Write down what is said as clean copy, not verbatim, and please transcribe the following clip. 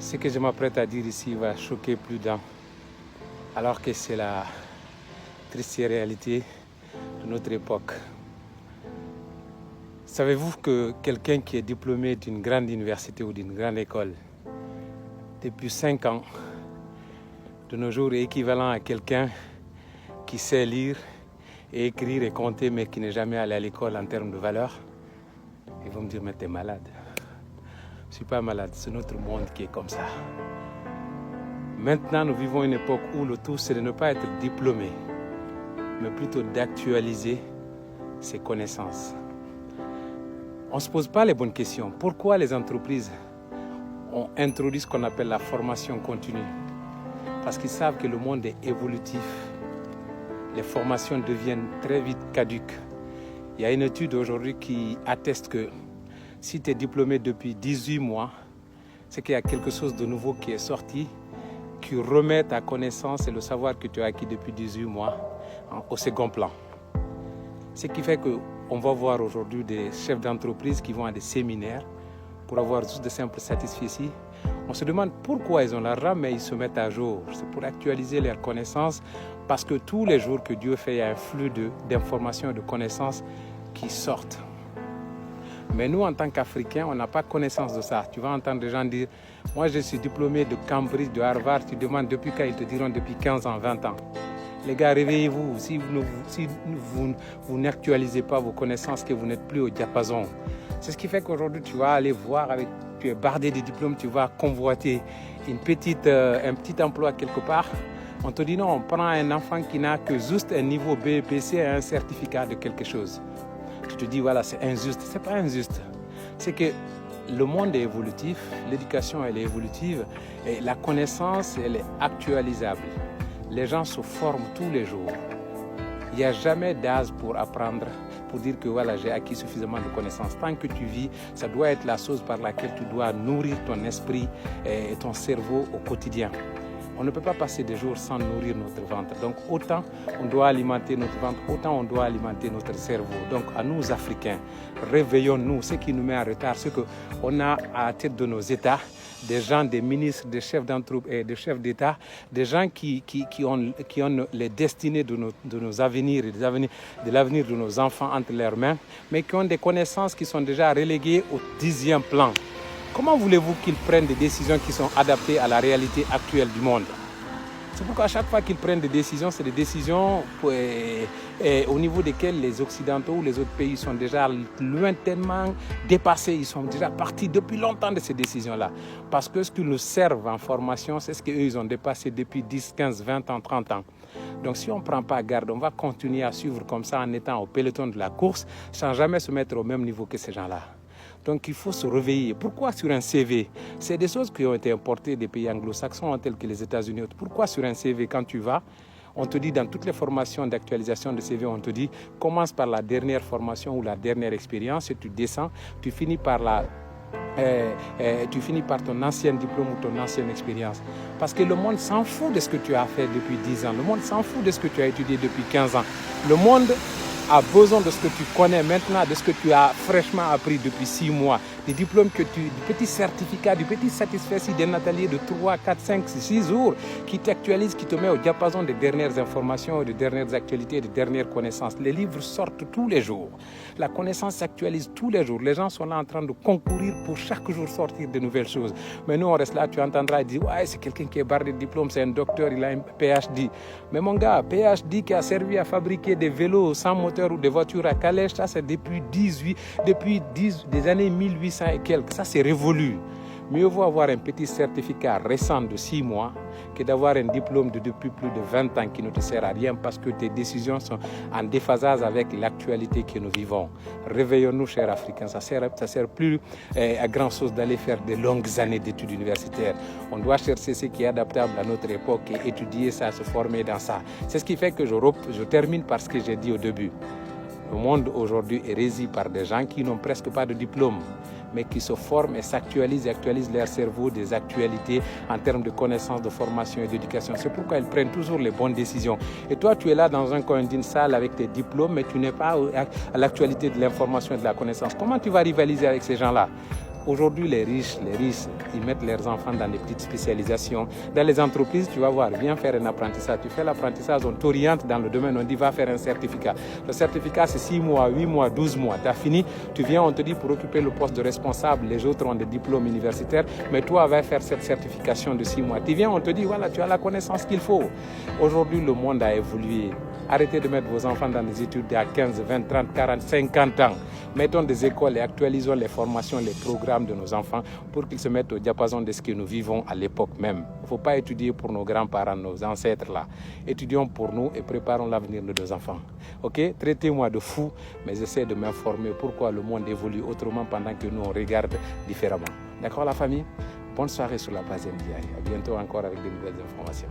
Ce que je m'apprête à dire ici va choquer plus d'un, alors que c'est la triste réalité de notre époque. Savez-vous que quelqu'un qui est diplômé d'une grande université ou d'une grande école, depuis 5 ans, de nos jours est équivalent à quelqu'un qui sait lire et écrire et compter mais qui n'est jamais allé à l'école en termes de valeur? Ils vont me dire, mais t'es malade. Je ne suis pas malade, c'est notre monde qui est comme ça. Maintenant, nous vivons une époque où le tout, c'est de ne pas être diplômé, mais plutôt d'actualiser ses connaissances. On ne se pose pas les bonnes questions. Pourquoi les entreprises ont introduit ce qu'on appelle la formation continue? Parce qu'ils savent que le monde est évolutif. Les formations deviennent très vite caduques. Il y a une étude aujourd'hui qui atteste que si tu es diplômé depuis 18 mois, c'est qu'il y a quelque chose de nouveau qui est sorti, qui remet ta connaissance et le savoir que tu as acquis depuis 18 mois au second plan. Ce qui fait qu'on va voir aujourd'hui des chefs d'entreprise qui vont à des séminaires pour avoir juste de simples satisfecits. On se demande pourquoi ils ont l'argent, mais ils se mettent à jour. C'est pour actualiser leurs connaissances, parce que tous les jours que Dieu fait, il y a un flux d'informations et de connaissances qui sortent. Mais nous, en tant qu'Africains, on n'a pas connaissance de ça. Tu vas entendre des gens dire, moi je suis diplômé de Cambridge, de Harvard. Tu demandes depuis quand, ils te diront depuis 15 ans, 20 ans. Les gars, réveillez-vous. Si vous n'actualisez pas vos connaissances, que vous n'êtes plus au diapason. C'est ce qui fait qu'aujourd'hui, tu vas aller voir, tu es bardé de diplômes, tu vas convoiter un petit emploi quelque part. On te dit non, on prend un enfant qui n'a que juste un niveau BEPC et un certificat de quelque chose. Tu te dis, voilà, c'est injuste. Ce n'est pas injuste. C'est que le monde est évolutif, l'éducation, elle est évolutive, et la connaissance, elle est actualisable. Les gens se forment tous les jours. Il n'y a jamais d'âge pour apprendre, pour dire que voilà, j'ai acquis suffisamment de connaissances. Tant que tu vis, ça doit être la chose par laquelle tu dois nourrir ton esprit et ton cerveau au quotidien. On ne peut pas passer des jours sans nourrir notre ventre. Donc autant on doit alimenter notre ventre, autant on doit alimenter notre cerveau. Donc à nous Africains, réveillons-nous. Ce qui nous met en retard, c'est qu'on a à la tête de nos États des gens, des ministres, des chefs d'entreprise et des chefs d'État, des gens qui ont les destinées de nos avenirs et de l'avenir de nos enfants entre leurs mains, mais qui ont des connaissances qui sont déjà reléguées au 10e plan. Comment voulez-vous qu'ils prennent des décisions qui sont adaptées à la réalité actuelle du monde? C'est pourquoi à chaque fois qu'ils prennent des décisions, c'est des décisions au niveau desquelles les Occidentaux ou les autres pays sont déjà lointainement dépassés. Ils sont déjà partis depuis longtemps de ces décisions-là. Parce que ce qu'ils nous servent en formation, c'est ce qu'eux, ils ont dépassé depuis 10, 15, 20 ans, 30 ans. Donc si on ne prend pas garde, on va continuer à suivre comme ça en étant au peloton de la course, sans jamais se mettre au même niveau que ces gens-là. Donc il faut se réveiller. Pourquoi sur un CV? C'est des choses qui ont été importées des pays anglo-saxons tels que les États-Unis. Pourquoi sur un CV, quand tu vas, on te dit dans toutes les formations d'actualisation de CV, on te dit commence par la dernière formation ou la dernière expérience et tu descends, tu finis par ton ancien diplôme ou ton ancienne expérience. Parce que le monde s'en fout de ce que tu as fait depuis 10 ans. Le monde s'en fout de ce que tu as étudié depuis 15 ans. Le monde a besoin de ce que tu connais maintenant, de ce que tu as fraîchement appris depuis 6 mois, des diplômes du petit certificat, du petit satisfait d'un atelier de 3, 4, 5, 6 jours qui t'actualise, qui te met au diapason des dernières informations, des dernières actualités, des dernières connaissances. Les livres sortent tous les jours. La connaissance s'actualise tous les jours. Les gens sont là en train de concourir pour chaque jour sortir de nouvelles choses. Mais nous, on reste là, tu entendras dire, ouais, c'est quelqu'un qui est bardé de diplôme, c'est un docteur, il a un PhD. Mais mon gars, PhD qui a servi à fabriquer des vélos sans moteur ou des voitures à calèche, ça c'est depuis des années 1800 et quelques. Ça c'est révolu. Mieux vaut avoir un petit certificat récent de 6 mois que d'avoir un diplôme depuis plus de 20 ans qui ne te sert à rien parce que tes décisions sont en déphasage avec l'actualité que nous vivons. Réveillons-nous, chers Africains. Ça sert plus à grand chose d'aller faire de longues années d'études universitaires. On doit chercher ce qui est adaptable à notre époque et étudier ça, se former dans ça. C'est ce qui fait que je termine par ce que j'ai dit au début. Le monde aujourd'hui est régi par des gens qui n'ont presque pas de diplôme, mais qui se forment et s'actualisent et actualisent leur cerveau des actualités en termes de connaissances, de formation et d'éducation. C'est pourquoi ils prennent toujours les bonnes décisions. Et toi, tu es là dans un coin d'une salle avec tes diplômes, mais tu n'es pas à l'actualité de l'information et de la connaissance. Comment tu vas rivaliser avec ces gens-là? Aujourd'hui, les riches, ils mettent leurs enfants dans des petites spécialisations. Dans les entreprises, tu vas voir, viens faire un apprentissage. Tu fais l'apprentissage, on t'oriente dans le domaine, on dit va faire un certificat. Le certificat, c'est 6 mois, 8 mois, 12 mois. Tu as fini, tu viens, on te dit pour occuper le poste de responsable, les autres ont des diplômes universitaires, mais toi, va faire cette certification de 6 mois. Tu viens, on te dit, voilà, tu as la connaissance qu'il faut. Aujourd'hui, le monde a évolué. Arrêtez de mettre vos enfants dans des études à 15, 20, 30, 40, 50 ans. Mettons des écoles et actualisons les formations, les programmes de nos enfants pour qu'ils se mettent au diapason de ce que nous vivons à l'époque même. Il ne faut pas étudier pour nos grands-parents, nos ancêtres là. Étudions pour nous et préparons l'avenir de nos enfants. Ok? Traitez-moi de fou, mais j'essaie de m'informer pourquoi le monde évolue autrement pendant que nous on regarde différemment. D'accord la famille? Bonne soirée sur la base NDI. À bientôt encore avec de nouvelles informations.